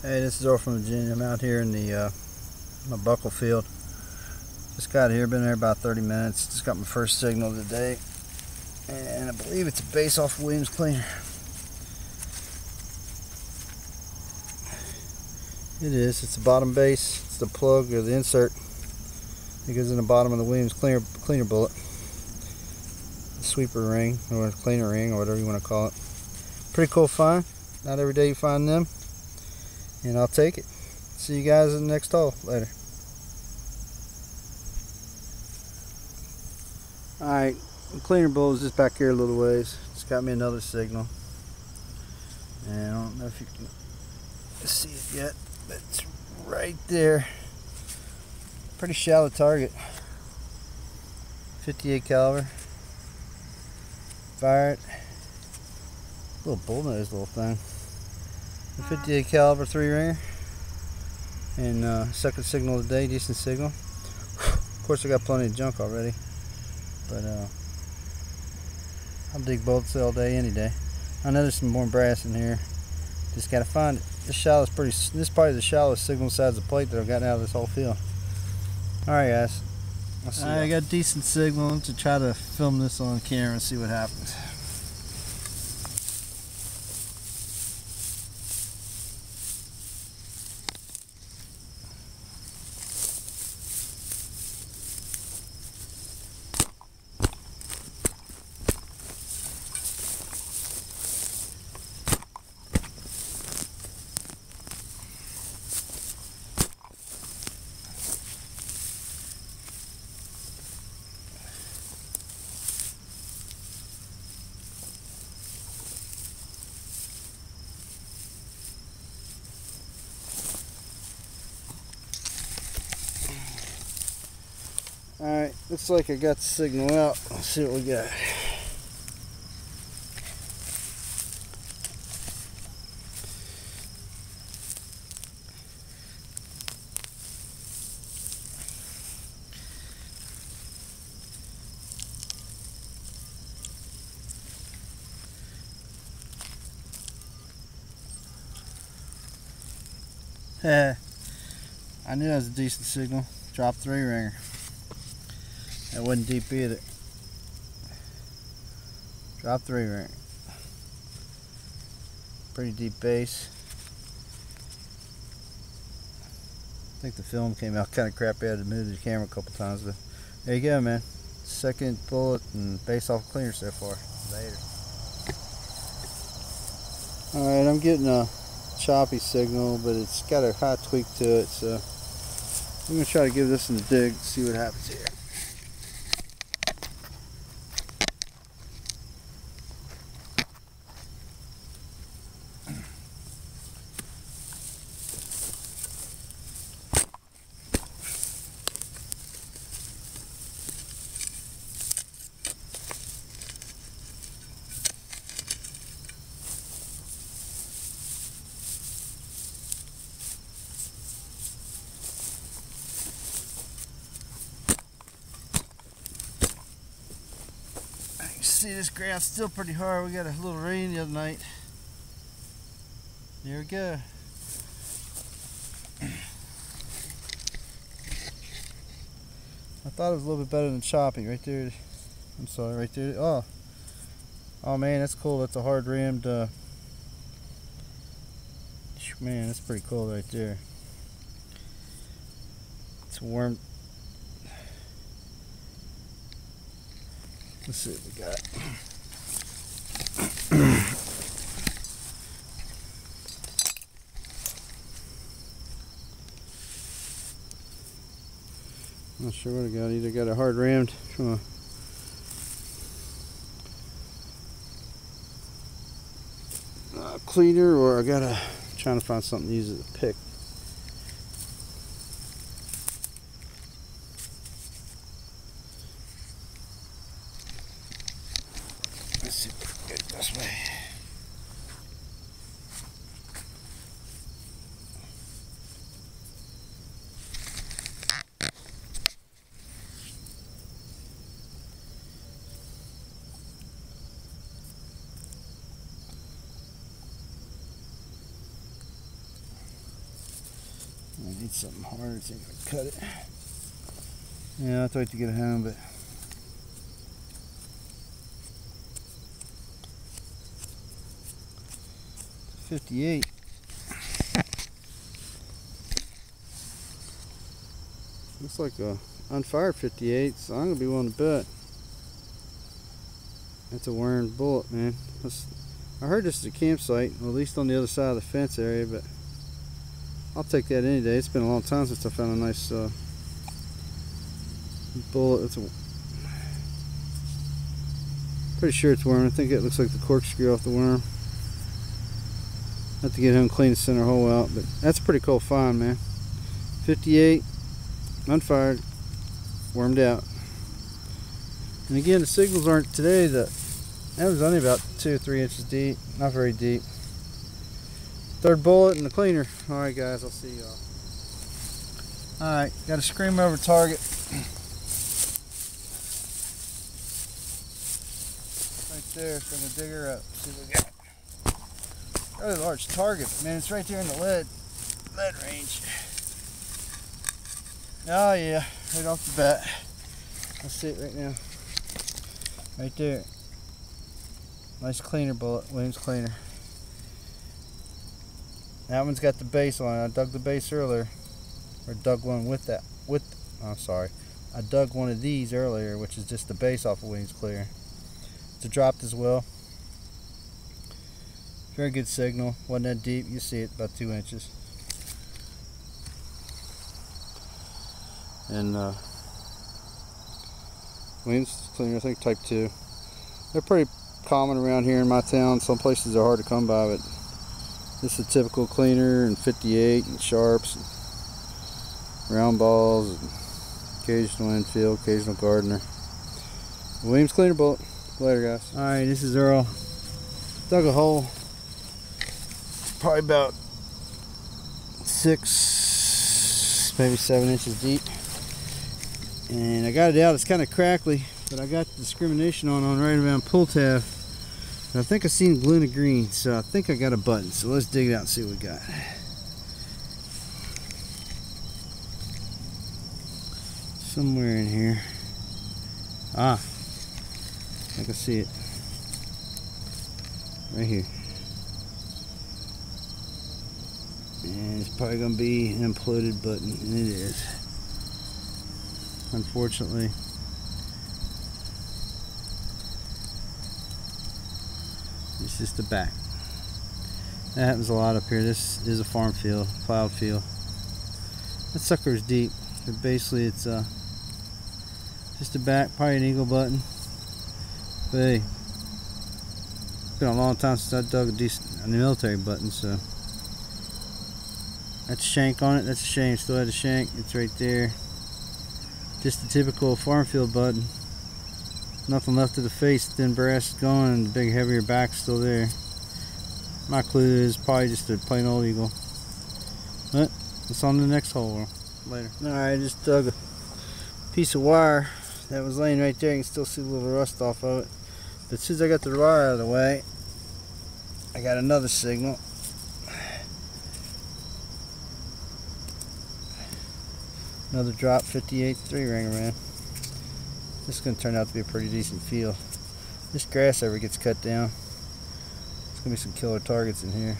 Hey, this is ErlefromVa. I'm out here in the my buckle field. Just got here, been there about 30 minutes. Just got my first signal of the day, and I believe it's a base off Williams cleaner. It is. It's the bottom base. It's the plug or the insert that goes in the bottom of the Williams cleaner bullet. The sweeper ring or cleaner ring or whatever you want to call it. Pretty cool find. Not every day you find them. And I'll take it. See you guys in the next haul. Later. Alright, the cleaner bullet is just back here a little ways. It's got me another signal. And I don't know if you can see it yet, but it's right there. Pretty shallow target. 58 caliber. Fire it. Little bullnose little thing. A 58 caliber 3-ringer, and second signal of the day, decent signal. Of course, I got plenty of junk already, but I'll dig bolts all day, any day. I know there's some more brass in here. Just gotta find it. This is probably the shallowest signal size of plate that I've gotten out of this whole field. All right, guys. I got a decent signal to try to film this on camera and see what happens. Alright, looks like I got the signal out. Let's see what we got. I knew that was a decent signal. Drop 3-ringer. That wasn't deep either. Drop 3-ringer. Pretty deep base. I think the film came out kind of crappy. I had to move the camera a couple times, but there you go, man. Second bullet and base off cleaner so far. Later. Alright, I'm getting a choppy signal, but it's got a high tweak to it, so I'm going to try to give this one a dig, see what happens here. See, this ground's still pretty hard. We got a little rain the other night. There we go. I thought it was a little bit better than choppy right there. I'm sorry, right there. Oh man, that's cool. That's a hard rammed. Man, that's pretty cool right there. It's warm. Let's see what we got. Not sure what I got. Either got a hard rammed from a cleaner, or I got trying to find something to use as a pick. Let's see if we can get it this way. Need something harder so I can cut it. Yeah, I'll have to wait to get it home, but 58. Looks like a unfired 58, so I'm gonna be willing to bet that's a wearing bullet, man. I heard this is a campsite, well, at least on the other side of the fence area, but I'll take that any day. It's been a long time since I found a nice bullet. It's pretty sure it's worm. I think it looks like the corkscrew off the worm. Have to get home and clean the center hole out, but that's a pretty cool find, man. 58, unfired, wormed out. And again, the signals aren't today. That was only about 2 or 3 inches deep, not very deep. Third bullet in the cleaner. All right, guys, I'll see y'all. All right, got a scream over target. Right there, so I'm gonna dig her up. See what we got. Really large target, man. It's right there in the lead range. Oh yeah, right off the bat. I see it right now. Right there. Nice cleaner bullet, Williams cleaner. That one's got the base on it. I dug the base earlier, or dug one with that. I'm sorry. I dug one of these earlier, which is just the base off of Williams clear. It's a dropped as well. Very good signal. Wasn't that deep. You see it about 2 inches. And Williams cleaner, I think type 2. They're pretty common around here in my town. Some places are hard to come by, but this is a typical cleaner, and 58 and sharps, and round balls, and occasional infield, occasional Gardner. Williams cleaner bullet. Later, guys. All right, this is Earl. Dug a hole. Probably about 6, maybe 7 inches deep, and I got it out. It's kind of crackly, but I got the discrimination on right around pull tab, and I think I seen glint of green, so I think I got a button. So let's dig it out and see what we got. Somewhere in here. I can see it right here. And it's probably going to be an imploded button, and it is. Unfortunately. It's just the back. That happens a lot up here. This is a farm field, plowed field. That sucker is deep. But basically it's just the back, probably an eagle button. But hey, it's been a long time since I dug a military button, so. That's a shank on it. That's a shame. Still had a shank. It's right there. Just the typical farm field button. Nothing left of the face. Thin brass is gone, and the big heavier back's still there. My clue is probably just a plain old eagle. But it's on the next hole. Later. Alright, I just dug a piece of wire that was laying right there. You can still see a little rust off of it. But as soon as I got the wire out of the way, I got another signal. Another drop 58 3-ringer, man. This is going to turn out to be a pretty decent field. This grass ever gets cut down, there's going to be some killer targets in here.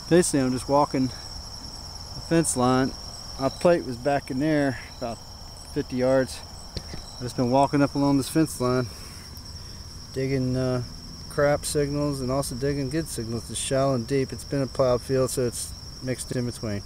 Basically, I'm just walking the fence line. My plate was back in there about 50 yards. I've just been walking up along this fence line, digging crap signals and also digging good signals. It's shallow and deep. It's been a plowed field, so it's mixed in between.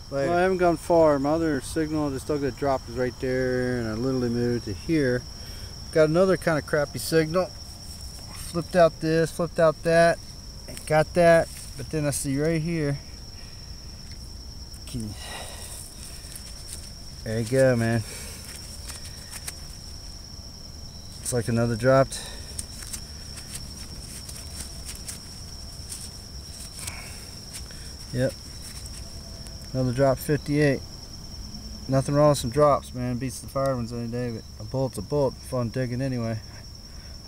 Later. Well, I haven't gone far. My other signal, just dug that drop, is right there, and I literally moved to here. Got another kind of crappy signal. Flipped out this, flipped out that, and got that, but then I see right here. There you go, man. It's like another dropped. Yep. Another drop 58. Nothing wrong with some drops, man. Beats the fired ones any day, but a bullet's a bullet. Fun digging anyway.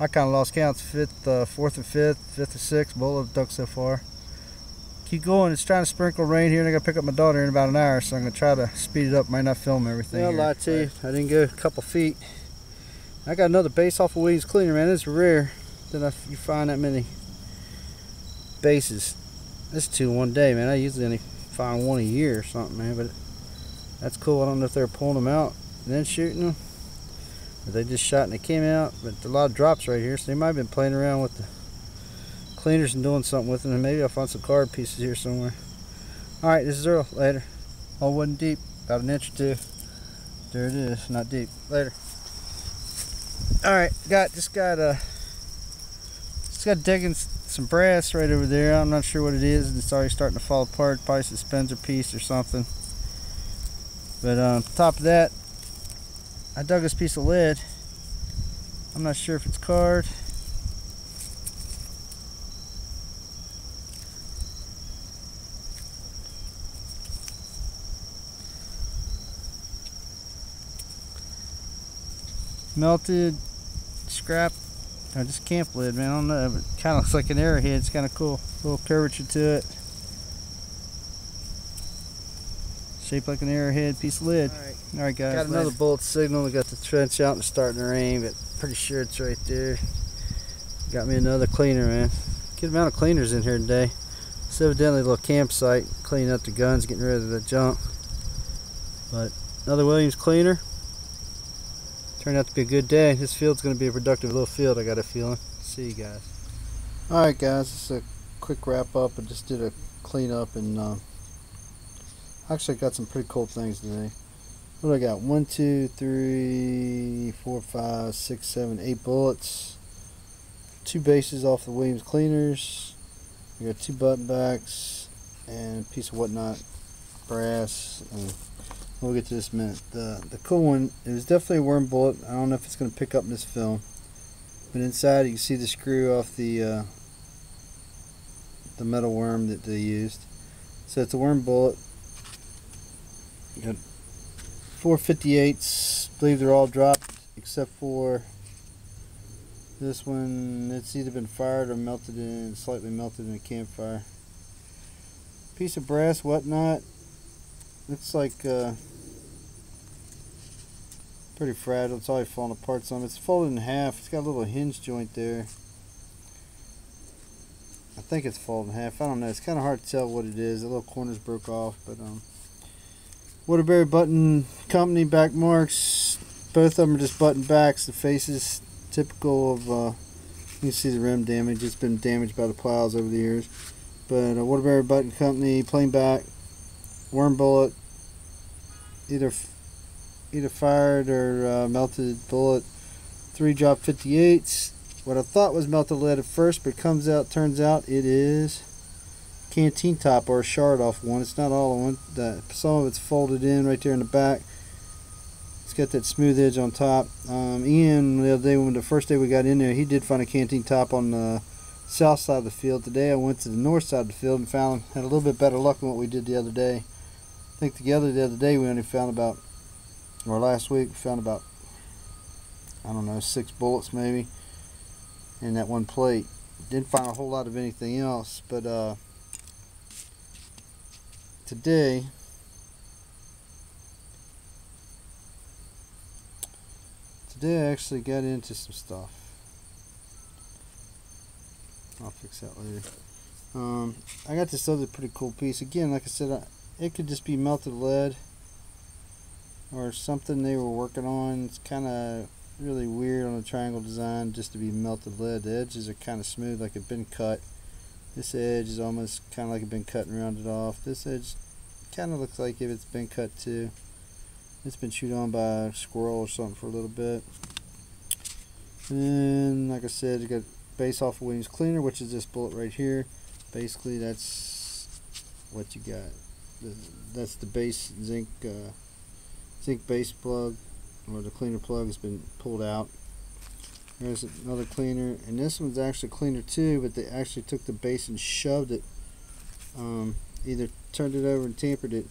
I kind of lost count. Fourth or fifth or sixth bullet I've dug so far. keep going. It's trying to sprinkle rain here, and I gotta pick up my daughter in about an hour, so I'm gonna try to speed it up. Might not film everything. I'll lie to you, I didn't go a couple feet. I got another base off of Williams cleaner, man. It's rare that you find that many bases. This is 2 in one day, man. I usually only find 1 a year or something, man. But that's cool. I don't know if they're pulling them out and then shooting them, or they just shot and they came out. But a lot of drops right here, so they might have been playing around with the cleaners and doing something with them. And maybe I'll find some card pieces here somewhere. All right, this is Earl. Later. Hole wasn't deep, about an inch or two. There it is, not deep. Later. All right, just got digging some brass right over there. I'm not sure what it is. It's already starting to fall apart. Probably a suspender piece or something. But on top of that, I dug this piece of lead. I'm not sure if it's card. Melted scrap, or just camp lead, man. I don't know, but it kind of looks like an arrowhead. It's kind of cool. A little curvature to it. Shaped like an arrowhead, piece of lead. All right, guys. Got another bullet signal. I got the trench out and it's starting to rain, but pretty sure it's right there. Got me another cleaner, man. Good amount of cleaners in here today. It's evidently a little campsite, cleaning up the guns, getting rid of the junk. But another Williams cleaner. Turned out to be a good day. This field's going to be a productive little field, I got a feeling. See you guys. Alright guys, this is a quick wrap up. I just did a cleanup and actually got some pretty cool things today. What do I got? 1, 2, 3, 4, 5, 6, 7, 8 bullets. 2 bases off the Williams cleaners. We got 2 button backs and a piece of whatnot brass. And we'll get to this in a minute. The cool one, it was definitely a worm bullet. I don't know if it's going to pick up in this film, but inside you can see the screw off the metal worm that they used. So it's a worm bullet. You got 458s. I believe they're all dropped except for this one. It's either been fired or slightly melted in a campfire. Piece of brass, whatnot. Looks like pretty fragile. It's already falling apart some. It's folded in half. It's got a little hinge joint there. I think it's folded in half. I don't know. It's kind of hard to tell what it is. The little corners broke off. But Waterbury Button Company back marks. Both of them are just button backs. The faces typical of. You can see the rim damage. It's been damaged by the plows over the years. But Waterbury Button Company plain back. Worm bullet, either fired or melted bullet. 3 drop 58s. What I thought was melted lead at first, but turns out it is canteen top or a shard off one. It's not all of one. Some of it's folded in right there in the back. It's got that smooth edge on top. Ian, the other day, the first day we got in there, he did find a canteen top on the south side of the field. Today I went to the north side of the field and had a little bit better luck than what we did the other day. I think the other day we only found about, or last week we found about, I don't know, 6 bullets maybe in that one plate. Didn't find a whole lot of anything else, but today I actually got into some stuff. I'll fix that later. I got this other pretty cool piece. Again, like I said, it could just be melted lead or something they were working on. It's kind of really weird on a triangle design just to be melted lead. The edges are kind of smooth, like it's been cut. This edge is almost kind of like it's been cut and rounded off. This edge kind of looks like if it's been cut too. It's been chewed on by a squirrel or something for a little bit. And like I said, you got base off of Williams cleaner, which is this bullet right here. Basically, that's what you got. That's the base zinc base plug, or the cleaner plug has been pulled out. There's another cleaner, and this one's actually cleaner too, but they actually took the base and shoved it. Either turned it over and tampered it,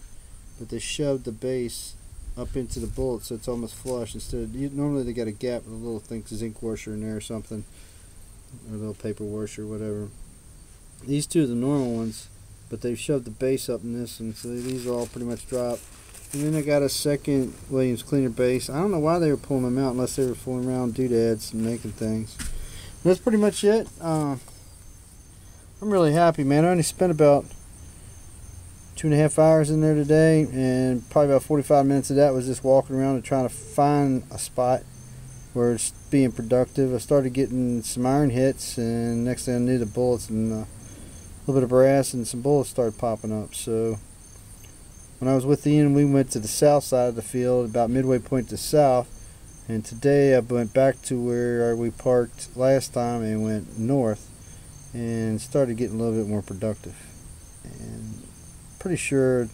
but they shoved the base up into the bullet so it's almost flush. Instead of, normally they got a gap with a little zinc washer in there or something, or a little paper washer or whatever. These two are the normal ones. but they've shoved the base up in this one, so these are all pretty much dropped. And then I got a second Williams cleaner base. I don't know why they were pulling them out unless they were fooling around doodads and making things. That's pretty much it. I'm really happy, man. I only spent about 2.5 hours in there today, and probably about 45 minutes of that was just walking around and trying to find a spot where it's being productive. I started getting some iron hits, and next thing I knew, the bullets and a little bit of brass and some bullets started popping up. So when I was with Ian, we went to the south side of the field, about midway point to south, and today I went back to where we parked last time and went north and started getting a little bit more productive. And pretty sure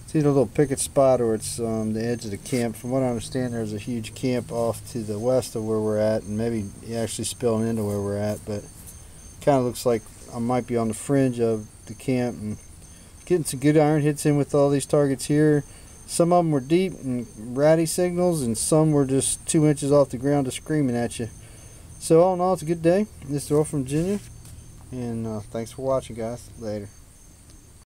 it's either a little picket spot or it's the edge of the camp. From what I understand, there's a huge camp off to the west of where we're at, and maybe actually spilling into where we're at, but kind of looks like I might be on the fringe of the camp and getting some good iron hits in with all these targets here. Some of them were deep and ratty signals, and some were just 2 inches off the ground just screaming at you. So all in all, it's a good day. This is Earl from Virginia, and thanks for watching, guys. Later.